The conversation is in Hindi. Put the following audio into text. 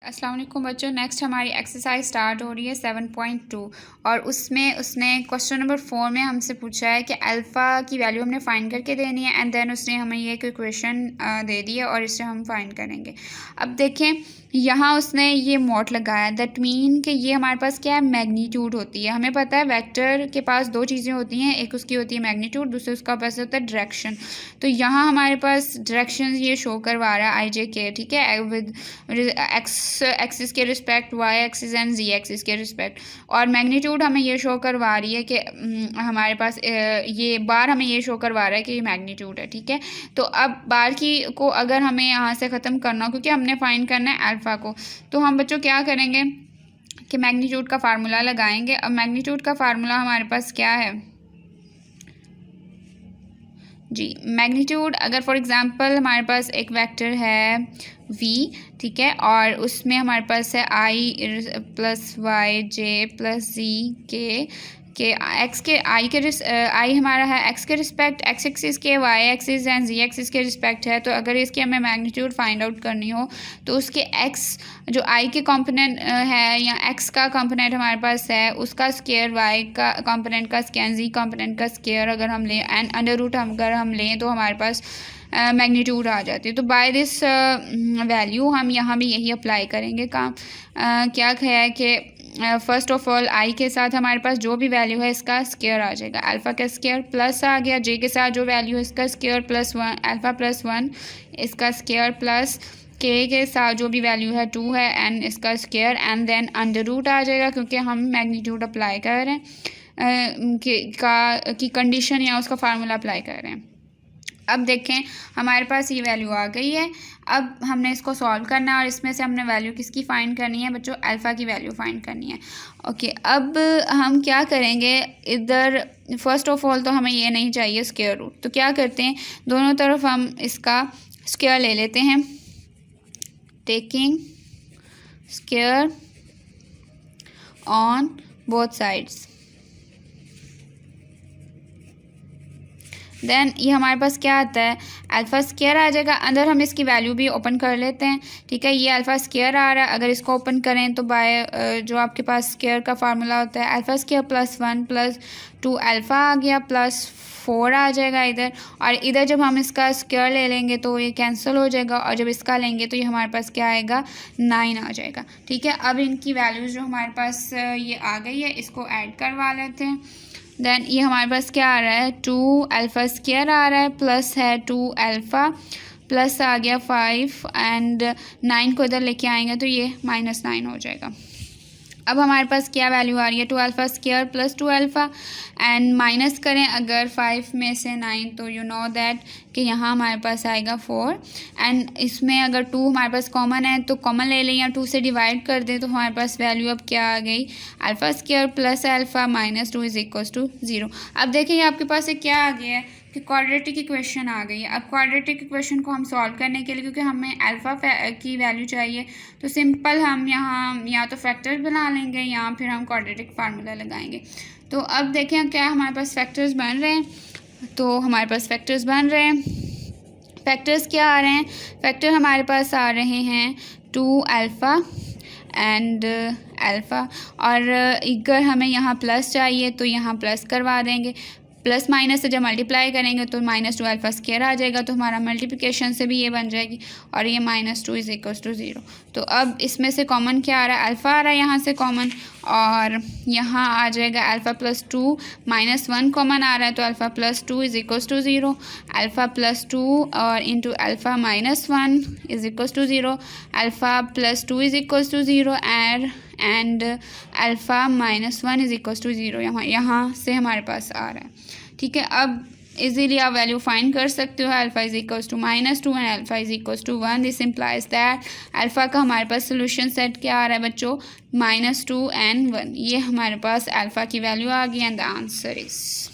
अस्सलाम वालेकुम बच्चों, नेक्स्ट हमारी एक्सरसाइज स्टार्ट हो रही है 7.2 और उसमें उसने क्वेश्चन नंबर 4 में हमसे पूछा है कि अल्फ़ा की वैल्यू हमने फाइंड करके देनी है एंड देन उसने हमें ये कोई क्वेश्चन दे दिया और इससे हम फाइंड करेंगे। अब देखें यहाँ उसने ये मॉड लगाया, दैट मीन कि ये हमारे पास क्या है, मैग्नीट्यूड होती है। हमें पता है वेक्टर के पास दो चीज़ें होती हैं, एक उसकी होती है मैग्नीट्यूड, दूसरे उसका पास होता है डायरेक्शन। तो यहाँ हमारे पास डायरेक्शन ये शो करवा रहा है आई जे के, ठीक है, विद एक्सिस के respect, Y axis and Z axis के रिस्पेक्ट। और मैग्नीट्यूड हमें ये शो करवा रही है कि हमारे पास ये बार हमें ये शो करवा रहा है कि ये मैग्नीट्यूड है, ठीक है। तो अब बार की को अगर हमें यहाँ से ख़त्म करना हो, क्योंकि हमने फाइंड करना है अल्फ़ा को, तो हम बच्चों क्या करेंगे कि मैग्नीट्यूड का फार्मूला लगाएंगे। अब मैग्नीट्यूड का फार्मूला हमारे पास क्या है जी, मैग्नीट्यूड अगर फॉर एग्जांपल हमारे पास एक वेक्टर है v, ठीक है, और उसमें हमारे पास है i plus y j plus z k x के आई के आई हमारा है एक्स के रिस्पेक्ट, एक्स एक्सिस के Y axis and Z axis के रिस्पेक्ट है। तो अगर इसकी हमें मैग्नीट्यूड फाइंड आउट करनी हो तो उसके एक्स जो आई के कंपोनेंट है या एक्स का कंपोनेंट हमारे पास है उसका स्क्वायर, वाई का कंपोनेंट का स्क्वायर, जी कंपोनेंट का स्क्वायर अगर हम लें एंड अंडर रूट अगर हम लें तो हमारे पास मैग्नीट्यूड आ जाती है। तो बाय दिस वैल्यू हम यहाँ भी यही अप्लाई करेंगे। काम क्या है कि फर्स्ट ऑफ ऑल आई के साथ हमारे पास जो भी वैल्यू है इसका स्क्वायर आ जाएगा, अल्फ़ा का स्क्वायर प्लस आ गया, जे के साथ जो वैल्यू है इसका स्क्वायर प्लस 1 अल्फ़ा प्लस 1 इसका स्क्वायर प्लस के साथ जो भी वैल्यू है 2 है एंड इसका square and then under root आ जाएगा, क्योंकि हम मैग्नीट्यूड अप्लाई कर रहे हैं की कंडीशन या उसका फार्मूला अप्लाई कर रहे हैं। अब देखें हमारे पास ये वैल्यू आ गई है। अब हमने इसको सॉल्व करना है और इसमें से हमने वैल्यू किसकी फ़ाइंड करनी है बच्चों, अल्फ़ा की वैल्यू फाइंड करनी है। ओके, अब हम क्या करेंगे, इधर फर्स्ट ऑफ ऑल तो हमें ये नहीं चाहिए स्क्वायर रूट, तो क्या करते हैं दोनों तरफ हम इसका स्क्वायर ले लेते हैं, taking square on both sides. Then ये हमारे पास क्या आता है, अल्फ़ा स्क्वायर आ जाएगा। अंदर हम इसकी वैल्यू भी ओपन कर लेते हैं, ठीक है। ये अल्फ़ा स्क्वायर आ रहा है, अगर इसको ओपन करें तो बाय जो आपके पास स्क्वायर का फार्मूला होता है alpha square plus 1 plus 2 alpha आ गया प्लस 4 आ जाएगा इधर, और इधर जब हम इसका स्क्वायर ले लेंगे तो ये कैंसिल हो जाएगा, और जब इसका लेंगे तो ये हमारे पास क्या आएगा 9 आ जाएगा, ठीक है। अब इनकी वैल्यूज़ जो हमारे पास ये आ गई है इसको ऐड करवा लेते हैं। देन ये हमारे पास क्या आ रहा है 2 अल्फ़ा स्क्वायर आ रहा है प्लस है 2 अल्फ़ा प्लस आ गया 5 एंड 9 को इधर लेके आएंगे तो ये -9 हो जाएगा। अब हमारे पास क्या वैल्यू आ रही है 2 alpha square plus 2 alpha and minus करें अगर 5 में से 9 तो यू नो दैट कि यहाँ हमारे पास आएगा 4 एंड इसमें अगर 2 हमारे पास कॉमन है तो कॉमन ले लें या 2 से डिवाइड कर दें तो हमारे पास वैल्यू अब क्या आ गई, alpha square plus alpha minus 2 is equals to 0। अब देखिए आप के पास क्या आ गया है कि क्वाड्रेटिक इक्वेशन आ गई है। अब क्वाड्रेटिक इक्वेशन को हम सॉल्व करने के लिए, क्योंकि हमें अल्फ़ा की वैल्यू चाहिए, तो सिंपल हम यहाँ या तो फैक्टर्स बना लेंगे या फिर हम क्वाड्रेटिक फार्मूला लगाएंगे। तो अब देखें क्या हमारे पास फैक्टर्स बन रहे हैं, तो हमारे पास फैक्टर्स बन रहे हैं। फैक्टर्स क्या आ रहे हैं, फैक्टर हमारे पास आ रहे हैं 2 अल्फ़ा एंड अल्फ़ा, और अगर हमें यहाँ प्लस चाहिए तो यहाँ प्लस करवा देंगे, प्लस माइनस से जब मल्टीप्लाई करेंगे तो -2 अल्फ़ा स्क्वायर आ जाएगा, तो हमारा मल्टीप्लिकेशन से भी ये बन जाएगी और ये -2 इज़ इक्वल्स टू 0। तो अब इसमें से कॉमन क्या आ रहा है, अल्फ़ा आ रहा है यहाँ से कॉमन, और यहाँ आ जाएगा अल्फ़ा प्लस 2 -1 कॉमन आ रहा है तो alpha plus 2 is equals to 0, alpha plus 2 और into alpha -1 is equals to 0, alpha plus 2 is equals to 0 and alpha -1 is equals to 0 यहाँ से हमारे पास आ रहा है, ठीक है। अब इजीली आप वैल्यू फाइंड कर सकते हो, alpha is equals to -2 and alpha is equals to 1। This implies that alpha का हमारे पास सोल्यूशन सेट क्या आ रहा है बच्चों, -2 एंड 1। ये हमारे पास अल्फ़ा की वैल्यू आ गई एंड द आंसर इज़